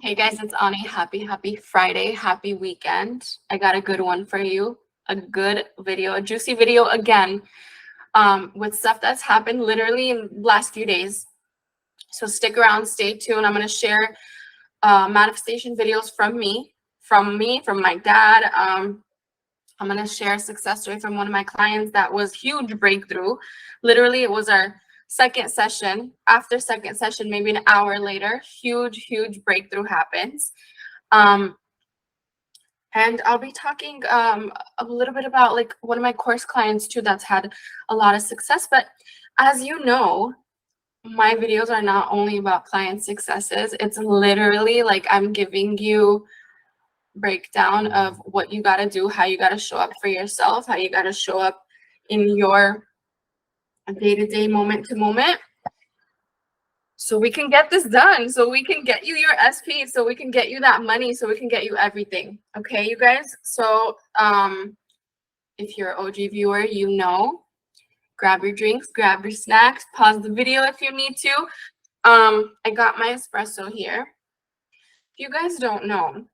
Hey guys, it's Ani. Happy Friday. Happy weekend. I got a good one for you. A good video, a juicy video again, with stuff that's happened literally in the last few days. So stick around, stay tuned. I'm going to share manifestation videos from my dad. I'm going to share a success story from one of my clients that was huge breakthrough. Literally, it was our second session. After second session, maybe an hour later, huge breakthrough happens. And I'll be talking a little bit about like one of my course clients too that's had a lot of success. But as you know, my videos are not only about client successes. It's literally like I'm giving you breakdown of what you got to do, how you got to show up for yourself, how you got to show up in your day-to-day, moment-to-moment, so we can get this done, so we can get you your SP, so we can get you that money, so we can get you everything. Okay, you guys? So if you're an OG viewer, you know, grab your drinks, grab your snacks, pause the video if you need to. I got my espresso here. If you guys don't know,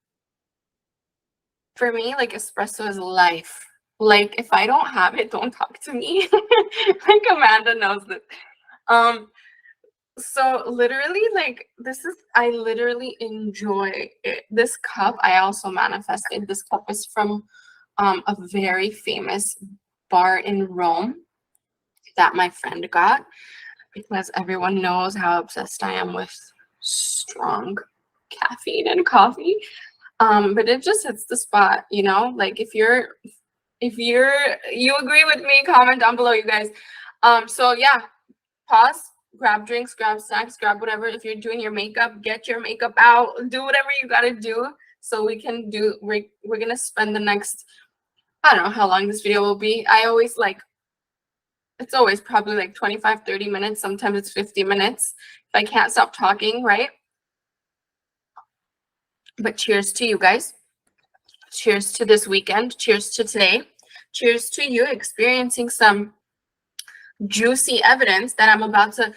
for me, like, espresso is life. Like, if I don't have it, don't talk to me. Like, Amanda knows this. So literally, like, I literally enjoy it. This cup, I also manifested. This cup is from a very famous bar in Rome that my friend got, because everyone knows how obsessed I am with strong caffeine and coffee. But it just hits the spot, you know? Like, if you agree with me, comment down below, you guys. So yeah, pause, grab drinks, grab snacks, grab whatever. If you're doing your makeup, get your makeup out, do whatever you gotta do, so we're gonna spend the next, I don't know how long this video will be. It's always probably like 25-30 minutes. Sometimes it's 50 minutes if I can't stop talking, right? But cheers to you guys. Cheers to this weekend. Cheers to today. Cheers to you experiencing some juicy evidence that I'm about to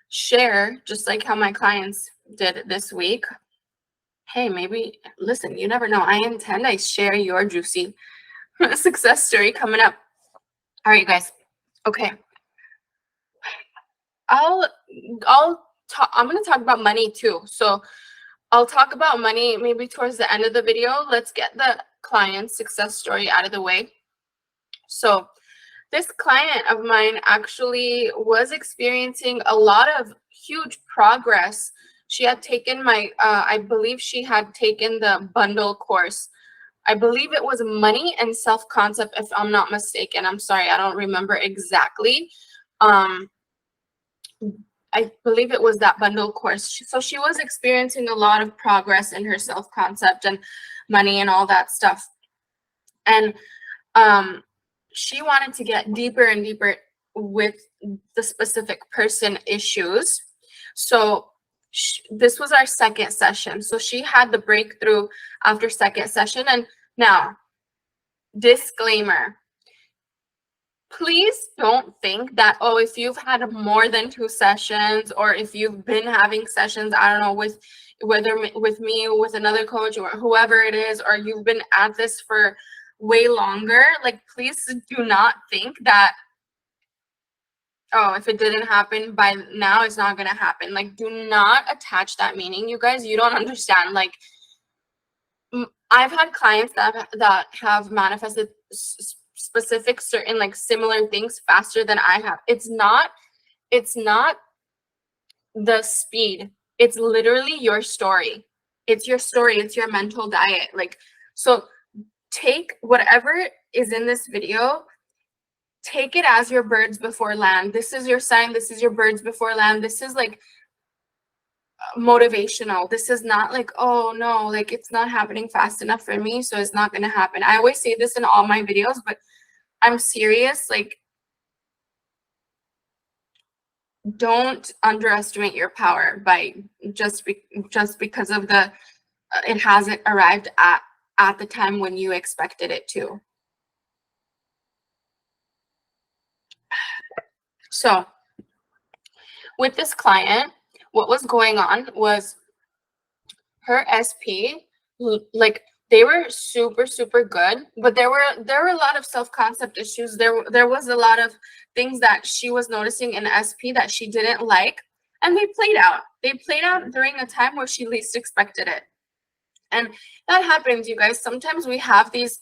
share, just like how my clients did this week. Hey, maybe, listen, you never know. I share your juicy success story coming up. All right, you guys. Okay. I'm going to talk about money too. So I'll talk about money maybe towards the end of the video. Let's get the client success story out of the way. So this client of mine actually was experiencing a lot of huge progress. She had taken I believe she had taken the bundle course. I believe it was money and self-concept, if I'm not mistaken. I'm sorry, I don't remember exactly. I believe it was that bundle course. So she was experiencing a lot of progress in her self-concept and money and all that stuff. And she wanted to get deeper and deeper with the specific person issues. So this was our second session. So she had the breakthrough after second session. And now, disclaimer, please don't think that, oh, if you've had more than 2 sessions, or if you've been having sessions, I don't know, whether with me or with another coach or whoever it is, or you've been at this for way longer, like, please do not think that, oh, if it didn't happen by now, it's not going to happen. Like, do not attach that meaning, you guys. You don't understand. Like, I've had clients that have manifested specific, certain, like, similar things faster than I have. It's not the speed. It's literally your story. It's your story. It's your mental diet. Like, so take whatever is in this video, take it as your birds before land. This is your sign. This is your birds before land. This is like motivational. This is not like, oh no, like, it's not happening fast enough for me, so it's not going to happen. I always say this in all my videos, but I'm serious. Like, don't underestimate your power by just because of it hasn't arrived at the time when you expected it to. So with this client, what was going on was her SP, like they were super, super good, but there were a lot of self-concept issues. There was a lot of things that she was noticing in SP that she didn't like, and they played out. They played out during a time where she least expected it. And that happens, you guys. Sometimes we have these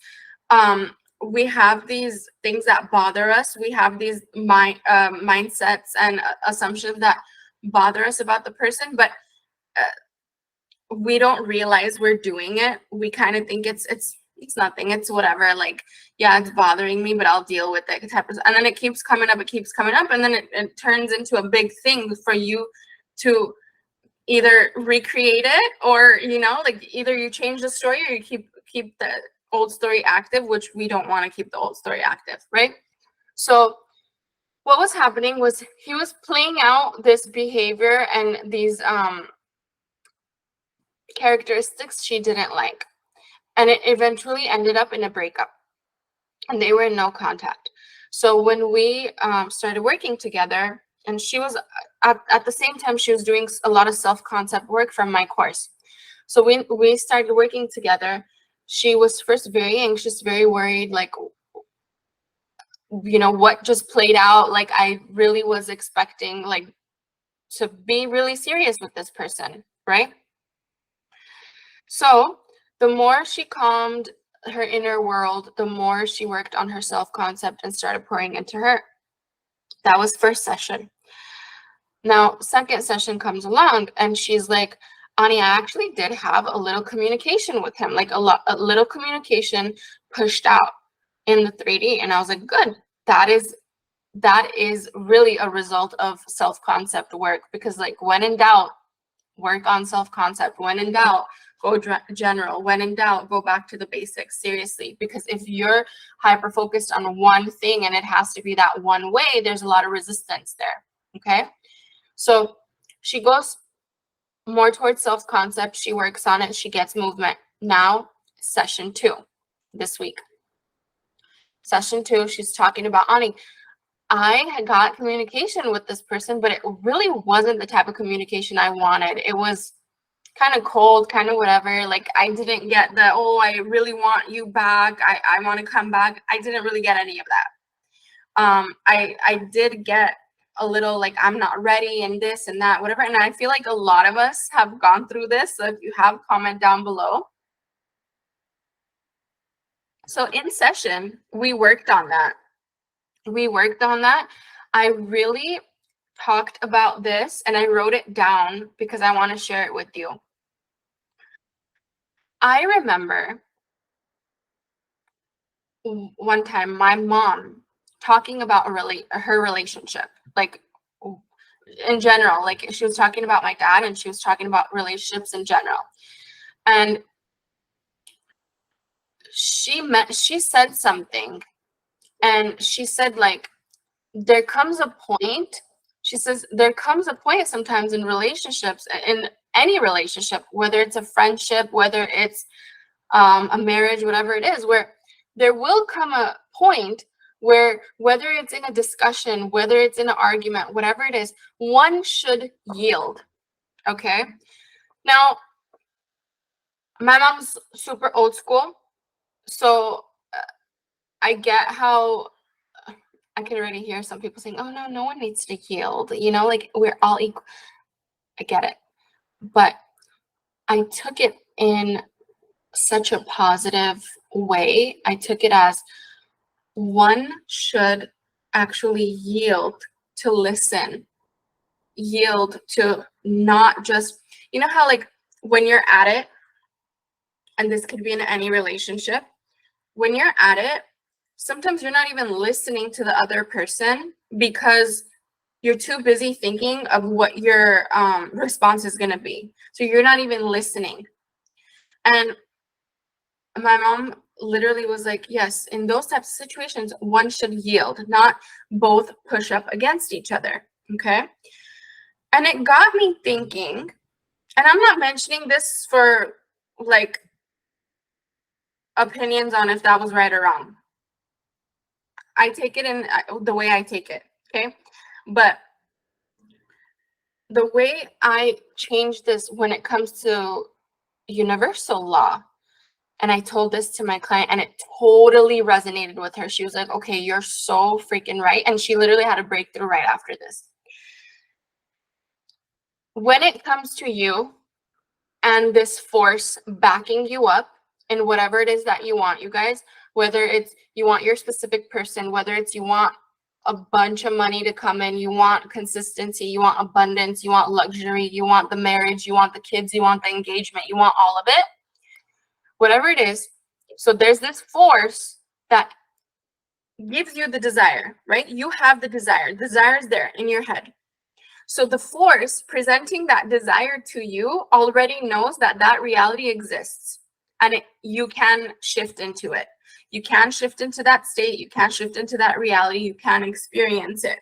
things that bother us. We have these mindsets and assumptions that bother us about the person, but we don't realize we're doing it. We kind of think it's nothing, it's whatever, like, yeah, it's bothering me, but I'll deal with it type of, and then it keeps coming up, and then it turns into a big thing for you to either recreate it, or like either you change the story or you keep the old story active, which we don't want to keep the old story active, right? So what was happening was he was playing out this behavior and these characteristics she didn't like, and it eventually ended up in a breakup, and they were in no contact. So when we started working together, and she was at the same time she was doing a lot of self-concept work from my course. So when we started working together, she was first very anxious, very worried, like, what just played out, like I really was expecting like to be really serious with this person, right? So the more she calmed her inner world, the more she worked on her self-concept and started pouring into her. That was first session. Now, second session comes along and she's like, Ani, I actually did have a little communication with him, like a little communication pushed out in the 3D. And I was like, good. That is really a result of self-concept work, because like when in doubt, work on self-concept. When in doubt, go general. When in doubt, go back to the basics. Seriously, because if you're hyper focused on one thing and it has to be that one way, there's a lot of resistance there. Okay, so she goes more towards self-concept. She works on it. She gets movement. Now, session 2 this week. Session 2, she's talking about, Ani, I had got communication with this person, but it really wasn't the type of communication I wanted. It was kind of cold, kind of whatever. Like I didn't get the, oh, I really want you back. I want to come back. I didn't really get any of that. I did get a little like, I'm not ready and this and that, whatever. And I feel like a lot of us have gone through this. So if you have, comment down below. So in session, we worked on that. I really talked about this and I wrote it down because I want to share it with you. I remember one time my mom talking about her relationship, like in general, like she was talking about my dad and she was talking about relationships in general. And she said something, and she said like, there comes a point, she says, there comes a point sometimes in relationships, in any relationship, whether it's a friendship, whether it's a marriage, whatever it is, where there will come a point where, whether it's in a discussion, whether it's in an argument, whatever it is, one should yield. Okay. Now, my mom's super old school, so I get how, I can already hear some people saying, oh no, no one needs to yield, like we're all equal. I get it, but I took it in such a positive way. I took it as one should actually yield to listen, yield to not just, how like when you're at it, and this could be in any relationship, when you're at it, sometimes you're not even listening to the other person because you're too busy thinking of what your response is going to be. So you're not even listening. And my mom literally was like, yes, in those types of situations, one should yield, not both push up against each other. Okay. And it got me thinking, and I'm not mentioning this for like opinions on if that was right or wrong. I take it in the way I take it. Okay. But the way I change this when it comes to universal law. And I told this to my client and it totally resonated with her. She was like, okay, you're so freaking right. And she literally had a breakthrough right after this. When it comes to you and this force backing you up in whatever it is that you want, you guys, whether it's you want your specific person, whether it's you want a bunch of money to come in, you want consistency, you want abundance, you want luxury, you want the marriage, you want the kids, you want the engagement, you want all of it, whatever it is. So there's this force that gives you the desire, right? You have the desire. Desire is there in your head. So the force presenting that desire to you already knows that that reality exists and you can shift into it. You can shift into that state. You can shift into that reality. You can experience it.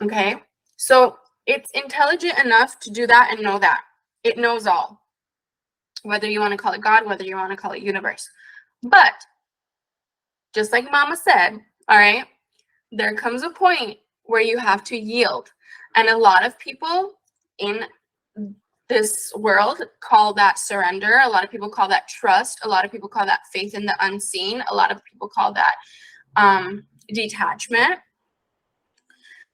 Okay? So it's intelligent enough to do that and know that. It knows all. Whether you want to call it God, whether you want to call it universe. But just like Mama said, all right, there comes a point where you have to yield. And a lot of people in this world call that surrender. A lot of people call that trust. A lot of people call that faith in the unseen. A lot of people call that detachment.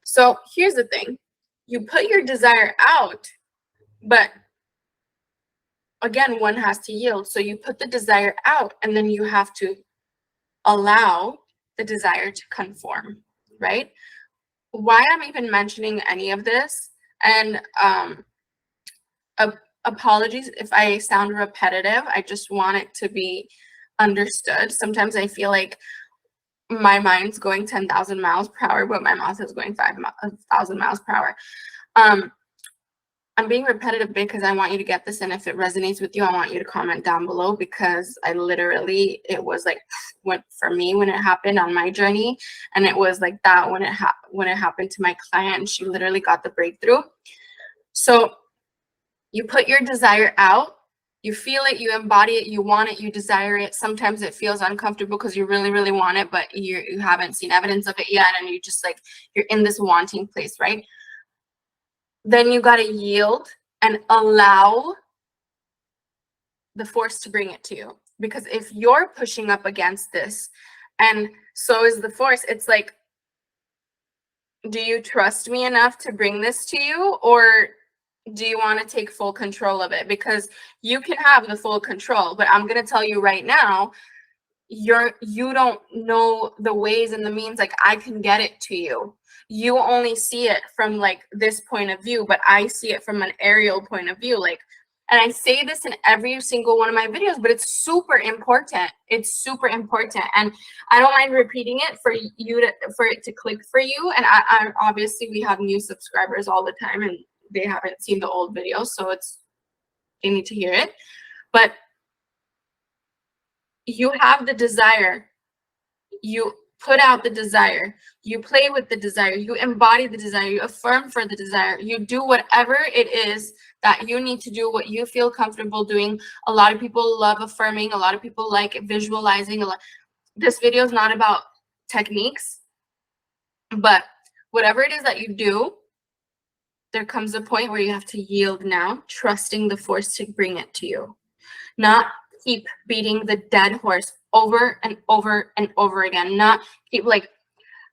So here's the thing. You put your desire out, but again, one has to yield. So you put the desire out and then you have to allow the desire to conform, right? Why I'm even mentioning any of this, and apologies if I sound repetitive. I just want it to be understood. Sometimes I feel like my mind's going 10,000 miles per hour, but my mouth is going 5,000 miles per hour. I'm being repetitive because I want you to get this, and if it resonates with you, I want you to comment down below, because I literally, it was like what for me when it happened on my journey, and it was like that when it happened to my client, and she literally got the breakthrough. So you put your desire out, you feel it, you embody it, you want it, you desire it. Sometimes it feels uncomfortable because you really, really want it, but you haven't seen evidence of it yet, and you just like, you're in this wanting place, right? Then you got to yield and allow the force to bring it to you. Because if you're pushing up against this and so is the force, it's like, do you trust me enough to bring this to you, or do you want to take full control of it? Because you can have the full control, but I'm going to tell you right now, you don't know the ways and the means. Like, I can get it to you. You only see it from like this point of view, but I see it from an aerial point of view. Like, and I say this in every single one of my videos, but it's super important. It's super important. And I don't mind repeating it for it to click for you. And I obviously we have new subscribers all the time and they haven't seen the old videos, so they need to hear it. But you have the desire, you put out the desire, you play with the desire, you embody the desire, you affirm for the desire, you do whatever it is that you need to do, what you feel comfortable doing. A lot of people love affirming, a lot of people like visualizing. This video is not about techniques, but whatever it is that you do, there comes a point where you have to yield now, trusting the force to bring it to you. Not keep beating the dead horse over and over and over again. Not keep like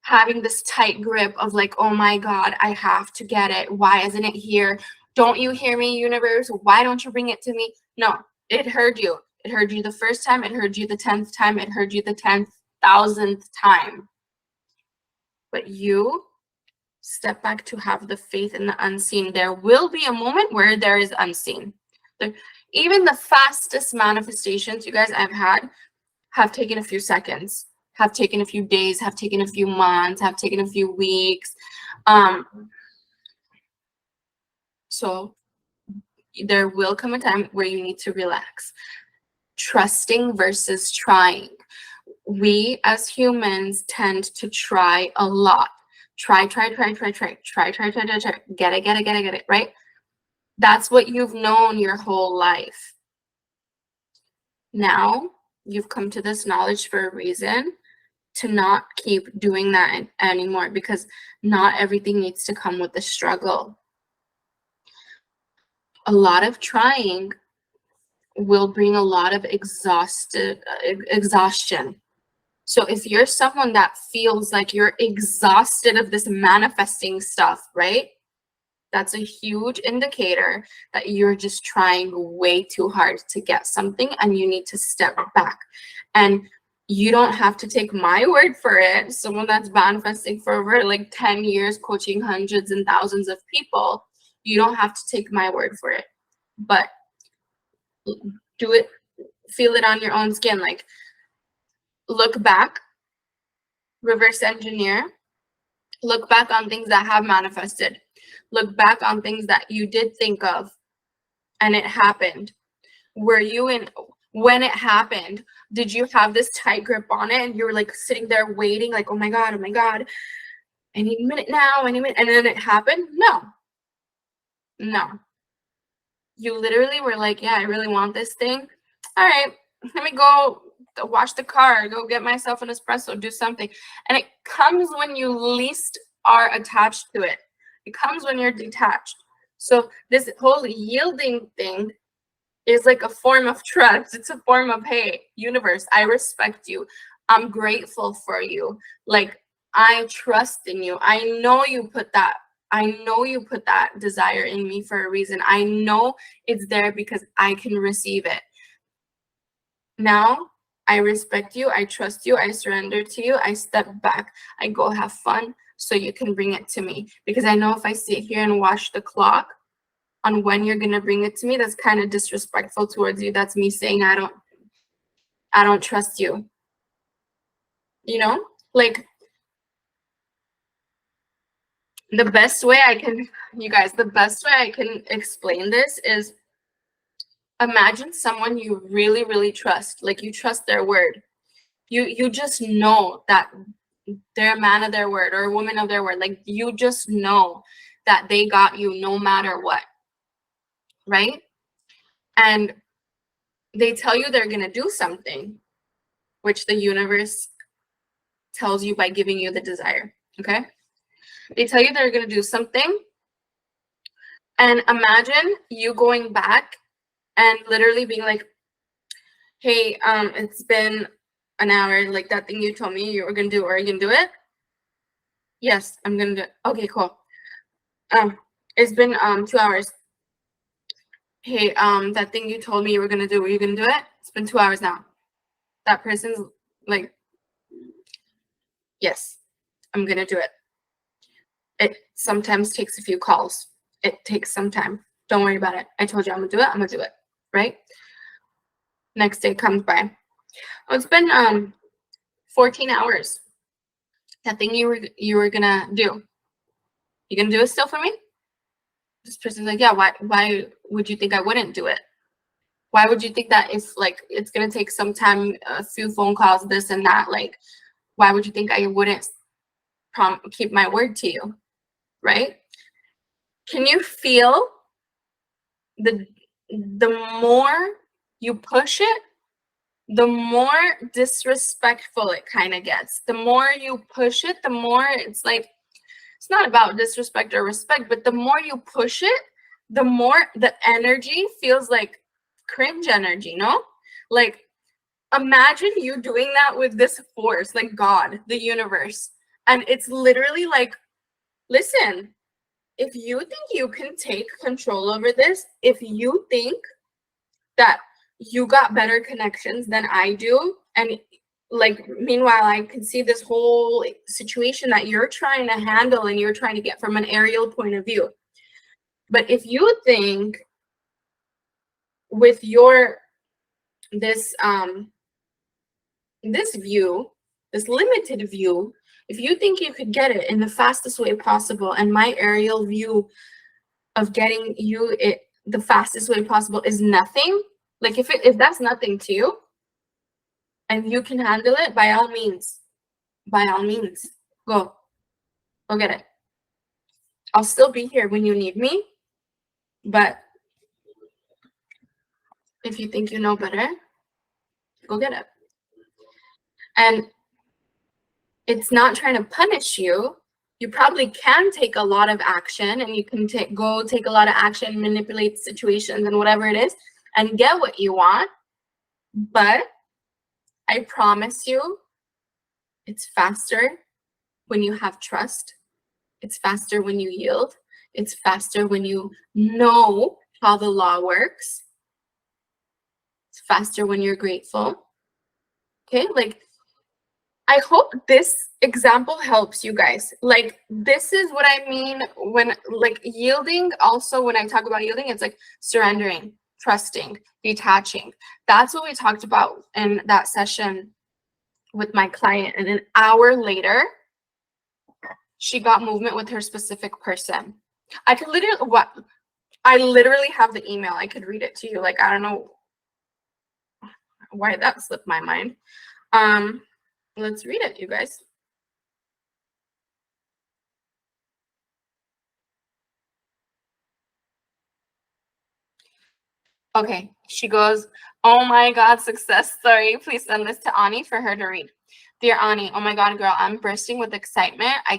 having this tight grip of like, oh my God, I have to get it. Why isn't it here? Don't you hear me, universe? Why don't you bring it to me? No, it heard you. It heard you the first time. It heard you the 10th time. It heard you the 10,000th time. But you step back to have the faith in the unseen. There will be a moment where there is unseen. Even the fastest manifestations you guys I've had have taken a few seconds, have taken a few days, have taken a few months, have taken a few weeks. So there will come a time where you need to relax. Trusting versus trying. We as humans tend to try a lot. Try, get it, right? That's what you've known your whole life. Now you've come to this knowledge for a reason, to not keep doing that anymore, because not everything needs to come with the struggle. A lot of trying will bring a lot of exhaustion. So if you're someone that feels like you're exhausted of this manifesting stuff, right? That's a huge indicator that you're just trying way too hard to get something and you need to step back. And you don't have to take my word for it. Someone that's manifesting for over like 10 years, coaching hundreds and thousands of people, you don't have to take my word for it. But do it, feel it on your own skin. Like, look back, reverse engineer, look back on things that have manifested. Look back on things that you did think of and it happened. Were you in, when it happened, did you have this tight grip on it and you were like sitting there waiting, like, oh my God, I need a minute now, I need a minute, and then it happened? No. You literally were like, yeah, I really want this thing. All right, let me go wash the car, go get myself an espresso, do something. And it comes when you least are attached to it. It comes when you're detached. So this whole yielding thing is like a form of trust. It's a form of, hey, universe, I respect you. I'm grateful for you. Like, I trust in you. I know you put that desire in me for a reason. I know it's there because I can receive it. Now, I respect you. I trust you. I surrender to you. I step back. I go have fun so you can bring it to me. Because I know if I sit here and watch the clock on when you're going to bring it to me, that's kind of disrespectful towards you. That's me saying I don't trust you. You know? Like, the best way I can explain this is, imagine someone you really, really trust. Like, you trust their word. You just know that they're a man of their word or a woman of their word. Like, you just know that they got you no matter what, right? And they tell you they're going to do something, which the universe tells you by giving you the desire, okay? They tell you they're going to do something, and imagine you going back and literally being like, hey, it's been an hour, like that thing you told me you were going to do, are you going to do it? Yes, I'm going to do it. Okay, cool. It's been 2 hours. Hey, that thing you told me you were going to do, were you going to do it? It's been 2 hours now. That person's like, yes, I'm going to do it. It sometimes takes a few calls. It takes some time. Don't worry about it. I told you I'm going to do it. I'm going to do it, right? Next day comes by. Oh, it's been 14 hours. That thing you were going to do. You going to do it still for me? This person's like, yeah, why would you think I wouldn't do it? Why would you think that if, like, it's going to take some time, a few phone calls, this and that, like, why would you think I wouldn't keep my word to you, right? Can you feel the more you push it, the more disrespectful it kind of gets. The more you push it, the more it's like, it's not about disrespect or respect, but the more you push it, the more the energy feels like cringe energy, no? Like, imagine you doing that with this force, like God, the universe. And it's literally like, listen, if you think you can take control over this, if you think that you got better connections than I do, and like, meanwhile, I can see this whole situation that you're trying to handle and you're trying to get from an aerial point of view. But if you think with your this view, this limited view, if you think you could get it in the fastest way possible, and my aerial view of getting you it the fastest way possible is nothing, like, if that's nothing to you and you can handle it, by all means, go get it. I'll still be here when you need me, but if you think you know better, go get it. And it's not trying to punish you. You probably can take a lot of action, and you can take a lot of action, manipulate situations and whatever it is, and get what you want. But I promise you, it's faster when you have trust. It's faster when you yield. It's faster when you know how the law works. It's faster when you're grateful. Okay, like, I hope this example helps you guys. Like, this is what I mean when, like, yielding. Also, when I talk about yielding, it's like surrendering, trusting, detaching. That's what we talked about in that session with my client. And an hour later, she got movement with her specific person. I literally have the email. I could read it to you. Like, I don't know why that slipped my mind. Let's read it, you guys. Okay, she goes, oh my God, success story. Please send this to Ani for her to read. Dear Ani, oh my God, girl, I'm bursting with excitement. I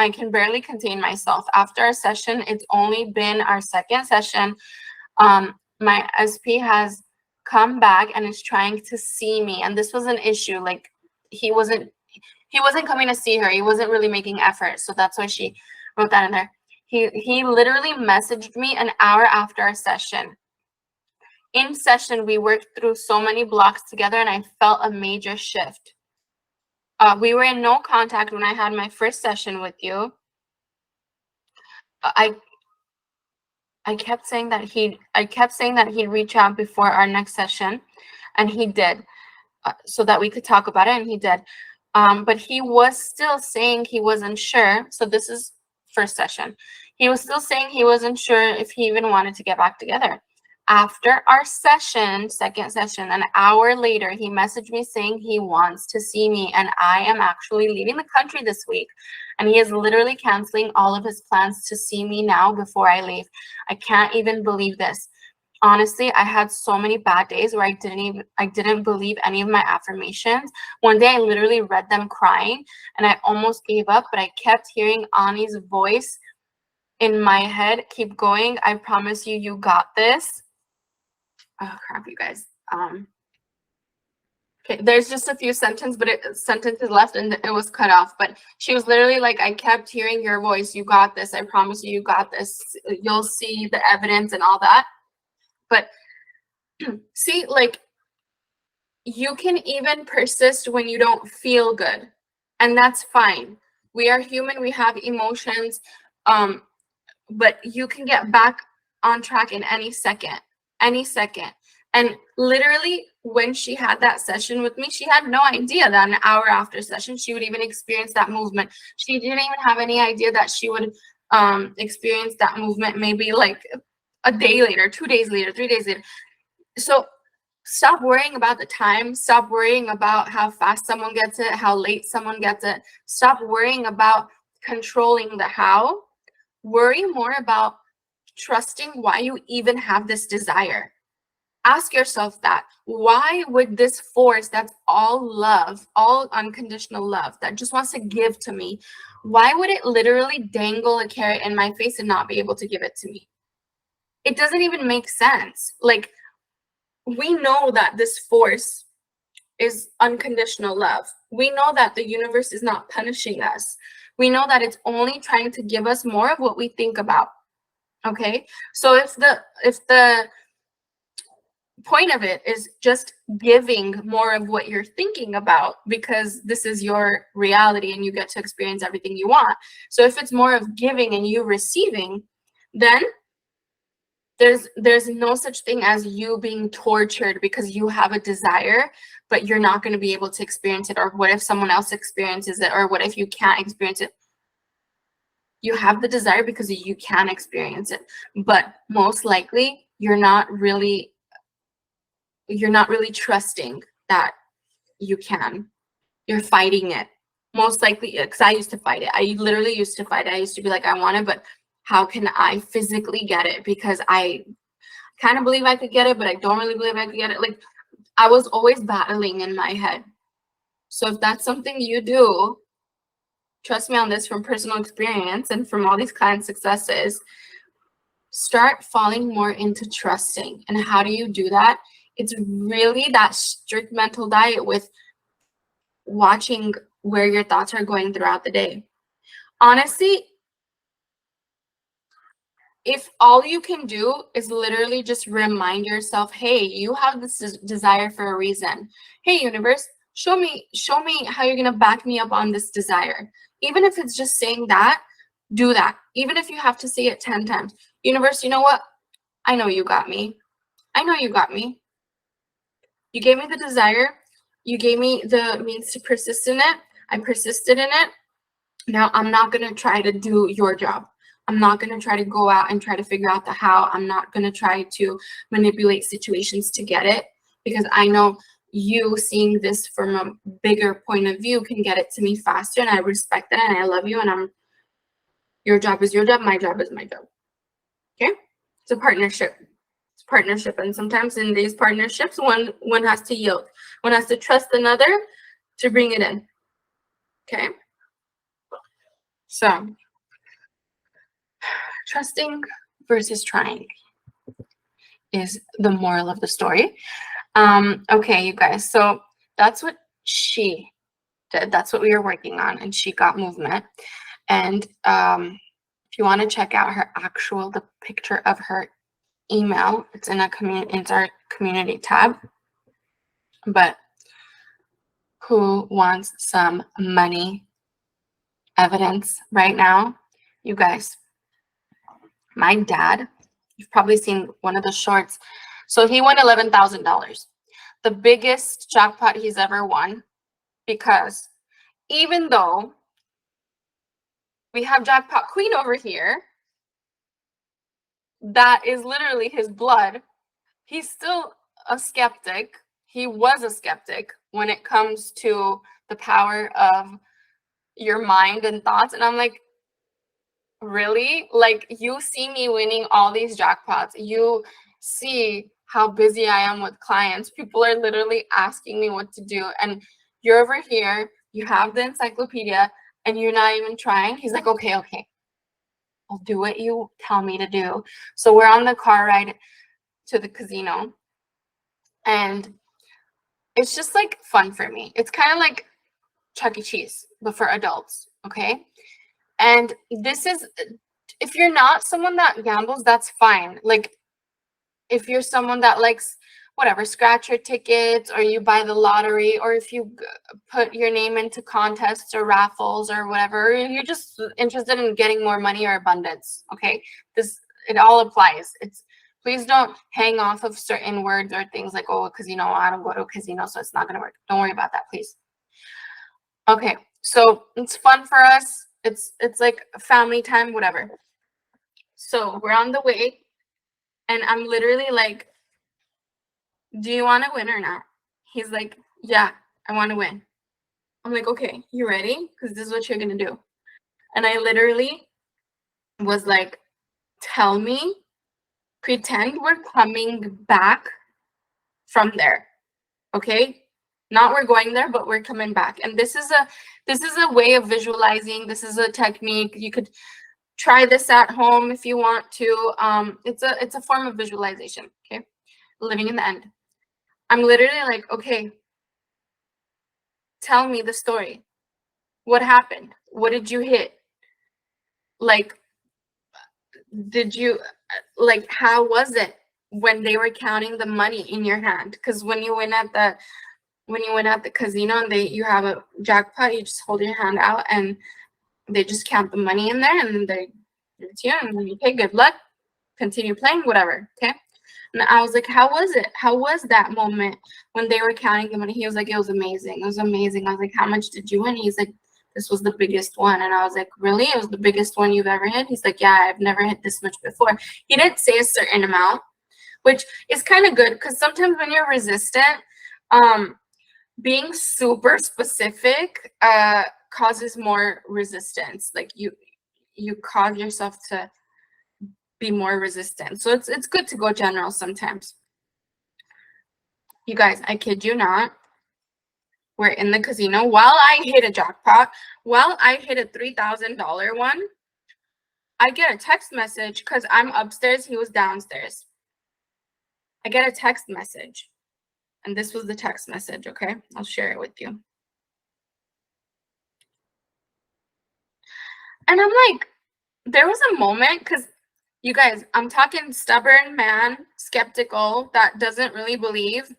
can barely contain myself. After our session, it's only been our second session. My SP has come back and is trying to see me. And this was an issue. Like, he wasn't coming to see her. He wasn't really making effort. So that's why she wrote that in there. He literally messaged me an hour after our session. In session, we worked through so many blocks together, and I felt a major shift. We were in no contact when I had my first session with you. I kept saying that he'd reach out before our next session, and he did, so that we could talk about it, and he did. But he was still saying he wasn't sure. So this is first session. He was still saying he wasn't sure if he even wanted to get back together. After our session, second session, an hour later, he messaged me saying he wants to see me, and I am actually leaving the country this week, and he is literally canceling all of his plans to see me now before I leave. I can't even believe this. Honestly, I had so many bad days where I didn't believe any of my affirmations. One day I literally read them crying, and I almost gave up, but I kept hearing Ani's voice in my head. Keep going. I promise you, you got this. Oh crap, you guys. Okay, there's just a few sentences left, and it was cut off. But she was literally like, I kept hearing your voice. You got this. I promise you, you got this. You'll see the evidence and all that. But see, like, you can even persist when you don't feel good, and that's fine. We are human. We have emotions. But you can get back on track in any second. And literally, when she had that session with me, she had no idea that an hour after session, she would even experience that movement. She didn't even have any idea that she would experience that movement maybe like a day later, 2 days later, 3 days later. So stop worrying about the time. Stop worrying about how fast someone gets it, how late someone gets it. Stop worrying about controlling the how. Worry more about trusting why you even have this desire. Ask yourself that. Why would this force that's all love, all unconditional love, that just wants to give to me, why would it literally dangle a carrot in my face and not be able to give it to me? It doesn't even make sense. Like, we know that this force is unconditional love. We know that the universe is not punishing us. We know that it's only trying to give us more of what we think about. Okay? So if the point of it is just giving more of what you're thinking about, because this is your reality and you get to experience everything you want. So if it's more of giving and you receiving, then there's no such thing as you being tortured because you have a desire, but you're not going to be able to experience it. Or what if someone else experiences it? Or what if you can't experience it? You have the desire because you can experience it, but most likely you're not really trusting that you can. You're fighting it. Most likely, because I used to fight it. I literally used to fight it. I used to be like, I want it, but how can I physically get it? Because I kind of believe I could get it, but I don't really believe I could get it. Like, I was always battling in my head. So if that's something you do, trust me on this from personal experience and from all these client successes, start falling more into trusting. And how do you do that? It's really that strict mental diet with watching where your thoughts are going throughout the day. Honestly, if all you can do is literally just remind yourself, hey, you have this desire for a reason. Hey, universe, show me how you're going to back me up on this desire. Even if it's just saying that, do that. Even if you have to say it 10 times. Universe, you know what? I know you got me. I know you got me. You gave me the desire. You gave me the means to persist in it. I persisted in it. Now I'm not going to try to do your job. I'm not going to try to go out and try to figure out the how. I'm not going to try to manipulate situations to get it, because I know you seeing this from a bigger point of view can get it to me faster, and I respect that, and I love you, and your job is your job, my job is my job. Okay? It's a partnership. It's a partnership, and sometimes in these partnerships, one has to yield. One has to trust another to bring it in. Okay? So, trusting versus trying is the moral of the story. Okay, you guys, so that's what she did. That's what we were working on, and she got movement. And if you want to check out the picture of her email, it's in our community tab. But who wants some money evidence right now? You guys, my dad, you've probably seen one of the shorts. So he won $11,000, the biggest jackpot he's ever won, because even though we have Jackpot Queen over here, that is literally his blood, he's still a skeptic. He was a skeptic when it comes to the power of your mind and thoughts. And I'm like, really? Like, you see me winning all these jackpots. You see how busy I am with clients. People are literally asking me what to do. And you're over here, you have the encyclopedia, and you're not even trying. He's like, okay, I'll do what you tell me to do. So we're on the car ride to the casino. And it's just like fun for me. It's kind of like Chuck E. Cheese, but for adults, okay? And this is, if you're not someone that gambles, that's fine. Like, if you're someone that likes whatever, scratcher tickets, or you buy the lottery, or if you put your name into contests or raffles or whatever, you're just interested in getting more money or abundance, okay? It all applies. Please don't hang off of certain words or things like, oh, a casino, I don't go to a casino, so it's not going to work. Don't worry about that, please. Okay, so it's fun for us. It's like family time, whatever. So we're on the way, and I'm literally like, do you want to win or not? He's like, yeah, I want to win. I'm like, okay, you ready? Because this is what you're going to do. And I literally was like, tell me, pretend we're coming back from there. Okay? Not we're going there, but we're coming back. And this is a way of visualizing. This is a technique. You could try this at home if you want to. It's a form of visualization. Okay? Living in the end. I'm literally like, okay, tell me the story. What happened? What did you hit? Like, how was it when they were counting the money in your hand? Because when you win at the casino and you have a jackpot, you just hold your hand out and they just count the money in there, and it's you, and you pay, good luck, continue playing, whatever. Okay. And I was like, how was it? How was that moment when they were counting the money? He was like, it was amazing. It was amazing. I was like, how much did you win? He's like, this was the biggest one. And I was like, really? It was the biggest one you've ever hit? He's like, yeah, I've never hit this much before. He didn't say a certain amount, which is kind of good, because sometimes when you're resistant, being super specific causes more resistance. Like, you cause yourself to be more resistant. So it's good to go general sometimes. You guys, I kid you not, we're in the casino while I hit a jackpot, while I hit a $3,000 one. I get a text message because I'm upstairs, he was downstairs. I get a text message, and this was the text message, okay? I'll share it with you. And I'm like, there was a moment, because you guys, I'm talking stubborn man, skeptical, that doesn't really believe.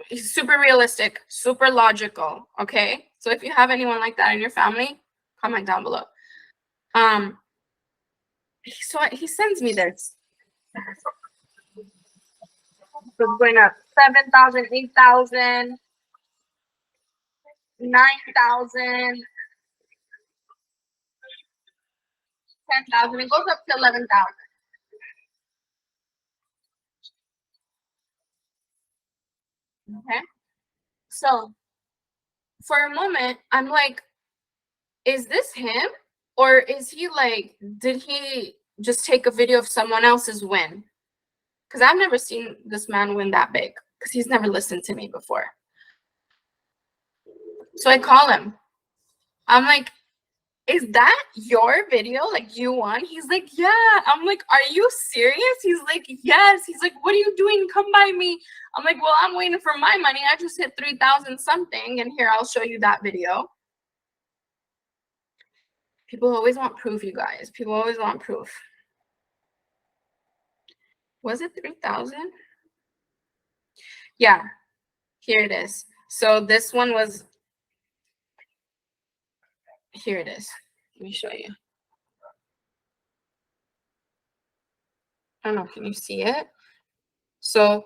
He's super realistic, super logical, okay? So if you have anyone like that in your family, comment down below. So he sends me this. It's going up 7,000, 8,000, 9,000, 10,000. It goes up to 11,000. Okay. So for a moment, I'm like, is this him? Or is he like, did he just take a video of someone else's win? Because I've never seen this man win that big, because he's never listened to me before. So I call him. I'm like, is that your video? Like, you won? He's like, yeah. I'm like, are you serious? He's like, yes. He's like, what are you doing? Come by me. I'm like, well, I'm waiting for my money. I just hit 3,000 something, and here, I'll show you that video. People always want proof, you guys. People always want proof. Was it 3,000? Yeah, here it is. So this one was, here it is. Let me show you. I don't know, can you see it? So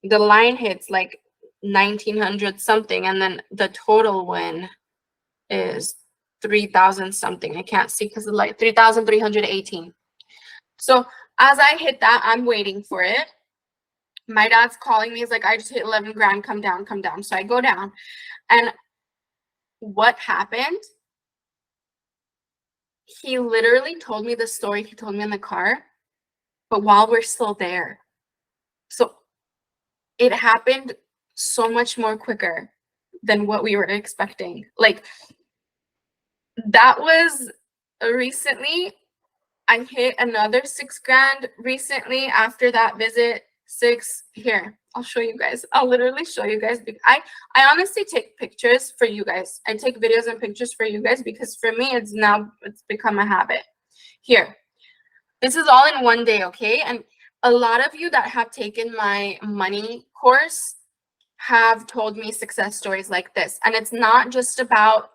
the line hits like 1,900 something, and then the total win is 3,000 something. I can't see because of the light. 3,318. So as I hit that, I'm waiting for it. My dad's calling me. He's like, I just hit 11 grand. Come down, come down. So I go down. And what happened? He literally told me the story he told me in the car, but while we're still there. So it happened so much more quicker than what we were expecting. Like, that was recently. I hit another 6 grand recently after that visit. 6 here. I'll show you guys. I'll literally show you guys. I honestly take pictures for you guys. I take videos and pictures for you guys because for me, it's become a habit. Here. This is all in one day, okay? And a lot of you that have taken my money course have told me success stories like this. And it's not just about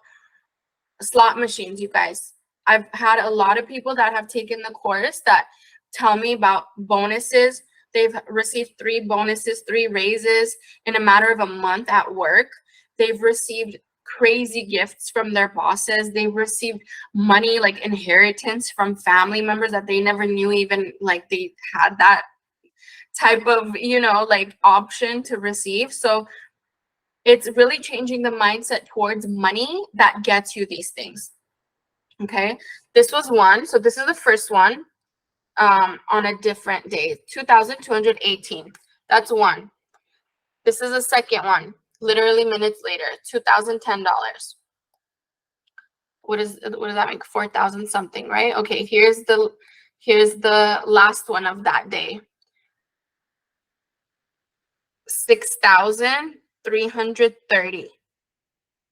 slot machines, you guys. I've had a lot of people that have taken the course that tell me about bonuses. They've received 3 bonuses, 3 raises in a matter of a month at work. They've received crazy gifts from their bosses. They've received money, like inheritance from family members that they never knew even like they had that type of, you know, like option to receive. So it's really changing the mindset towards money that gets you these things. Okay, this was one. So this is the first one on a different day, 2,218. That's one. This is the second one, literally minutes later, $2,010. What does that make? 4,000 something, right? Okay, here's the last one of that day. 6,330.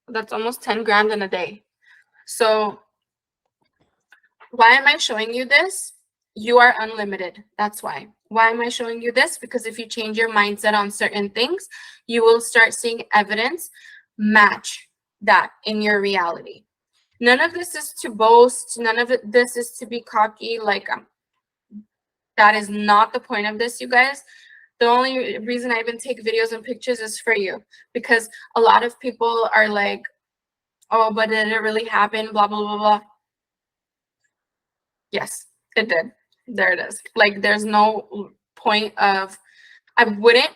That's almost 10 grand in a day. So why am I showing you this? You are unlimited. That's why. Why am I showing you this? Because if you change your mindset on certain things, you will start seeing evidence match that in your reality. None of this is to boast. None of this is to be cocky. Like, that is not the point of this, you guys. The only reason I even take videos and pictures is for you, because a lot of people are like, oh, but did it really happen? Blah, blah, blah, blah. Yes, it did. There it is. Like, there's no point of, I wouldn't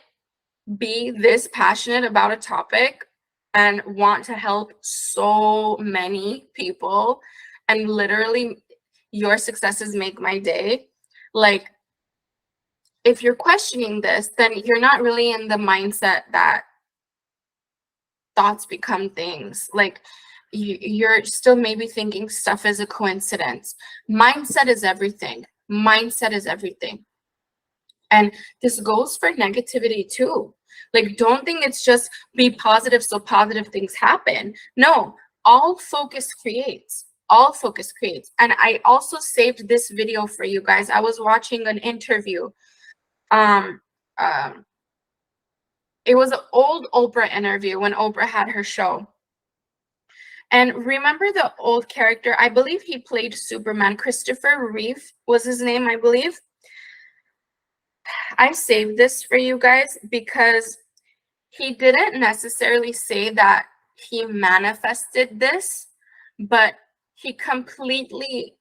be this passionate about a topic and want to help so many people, and literally your successes make my day. Like, if you're questioning this, then you're not really in the mindset that thoughts become things. Like, you're still maybe thinking stuff is a coincidence. Mindset is everything. Mindset is everything. And this goes for negativity too. Like, don't think it's just be positive so positive things happen. No, all focus creates. All focus creates. And I also saved this video for you guys. I was watching an interview. It was an old Oprah interview when Oprah had her show. And remember the old character? I believe he played Superman. Christopher Reeve was his name, I believe. I saved this for you guys because he didn't necessarily say that he manifested this, but he completely,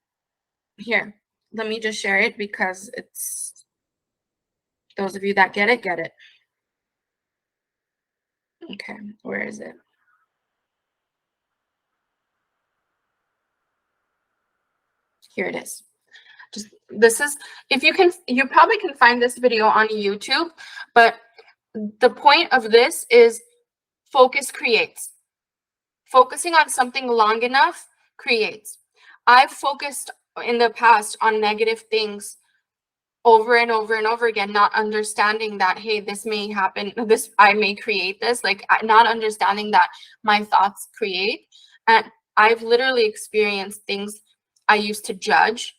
here, let me just share it because it's, those of you that get it, get it. Okay, where is it? Here it is. Just, this is, if you can, you probably can find this video on YouTube, but the point of this is focus creates. Focusing on something long enough creates. I've focused in the past on negative things over and over and over again, not understanding that, hey, this may happen, this, I may create this, like not understanding that my thoughts create. And I've literally experienced things I used to judge.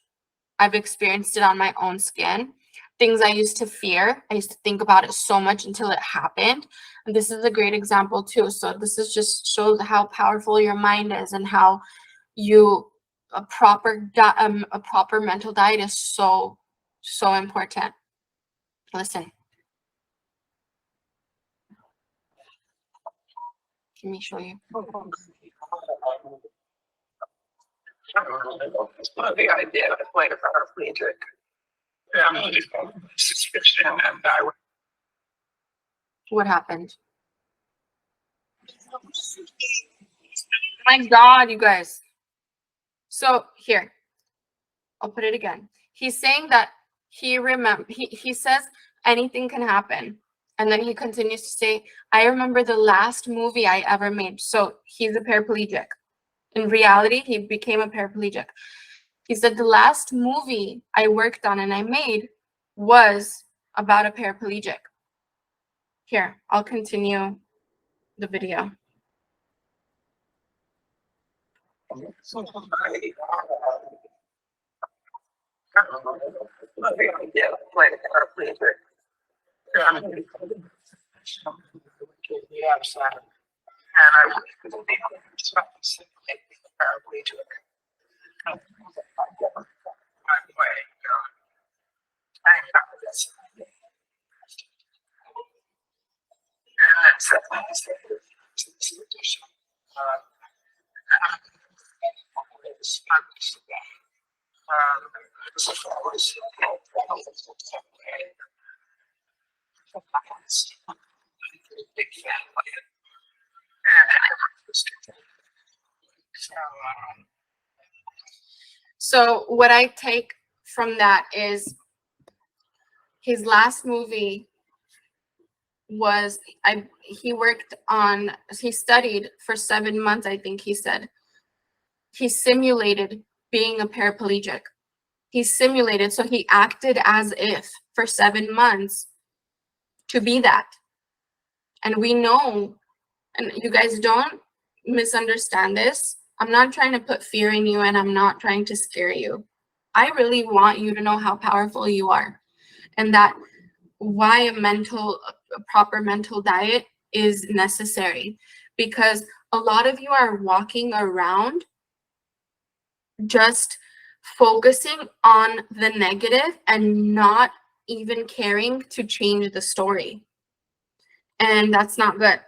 I've experienced it on my own skin. Things I used to fear. I used to think about it so much until it happened. And this is a great example too. So this is just shows how powerful your mind is and how you, a proper mental diet is so important. Listen. Let me show you. The idea of playing a paraplegic. Suspicion, and I. What happened? My God, you guys. So here, I'll put it again. He's saying that he says anything can happen. And then he continues to say, I remember the last movie I ever made. So he's a paraplegic. In reality, he became a paraplegic. He said the last movie I worked on and I made was about a paraplegic. Here, I'll continue the video. The idea of playing a paraplegic. Yes, and I worked with the paraplegic. My way, I got this. So what I take from that is his last movie was he studied for 7 months, I think he said. He simulated being a paraplegic. He simulated, so he acted as if for 7 months to be that. And we know, and you guys don't misunderstand this. I'm not trying to put fear in you and I'm not trying to scare you. I really want you to know how powerful you are and that why a proper mental diet is necessary, because a lot of you are walking around just focusing on the negative and not even caring to change the story. And that's not good,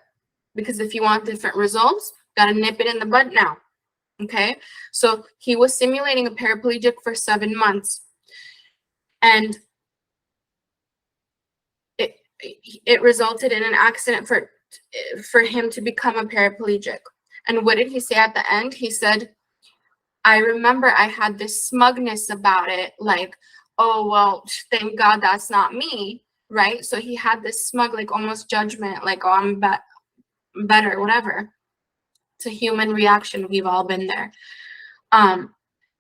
because if you want different results, gotta nip it in the bud now. Okay, so he was simulating a paraplegic for 7 months, and it resulted in an accident for him to become a paraplegic. And what did he say at the end? He said, I remember I had this smugness about it, like, oh, well, thank God that's not me, right? So he had this smug, like almost judgment, like, oh, I'm better, whatever. It's a human reaction. We've all been there. And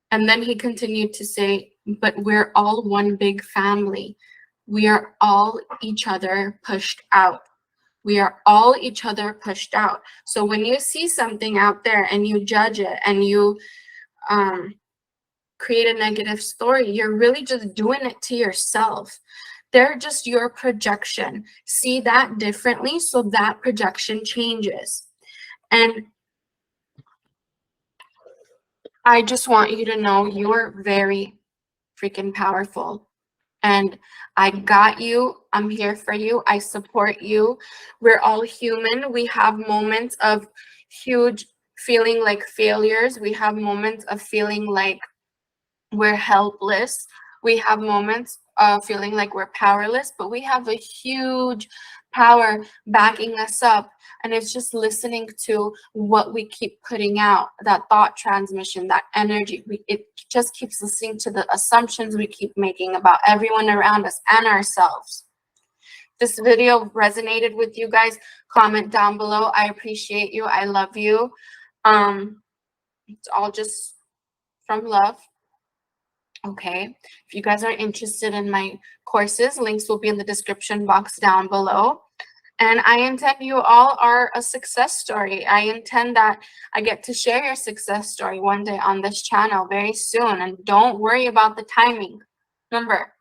then he continued to say, but we're all one big family. We are all each other pushed out. We are all each other pushed out. So when you see something out there and you judge it and you create a negative story, you're really just doing it to yourself. They're just your projection. See that differently so that projection changes. And I just want you to know you're very freaking powerful. And I got you. I'm here for you. I support you. We're all human. We have moments of huge feeling like failures. We have moments of feeling like we're helpless. We have moments of feeling like we're powerless, but we have a huge power backing us up. And it's just listening to what we keep putting out, that thought transmission, that energy. It just keeps listening to the assumptions we keep making about everyone around us and ourselves. This video resonated with you guys. Comment down below. I appreciate you. I love you. It's all just from love. Okay, if you guys are interested in my courses, links will be in the description box down below. And I intend you all are a success story. I intend that I get to share your success story one day on this channel very soon. And don't worry about the timing. Remember,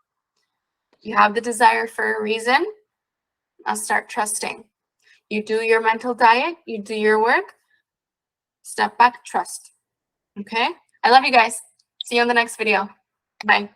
you have the desire for a reason. Now start trusting. You do your mental diet, you do your work, step back, trust. Okay? I love you guys. See you in the next video. Bye.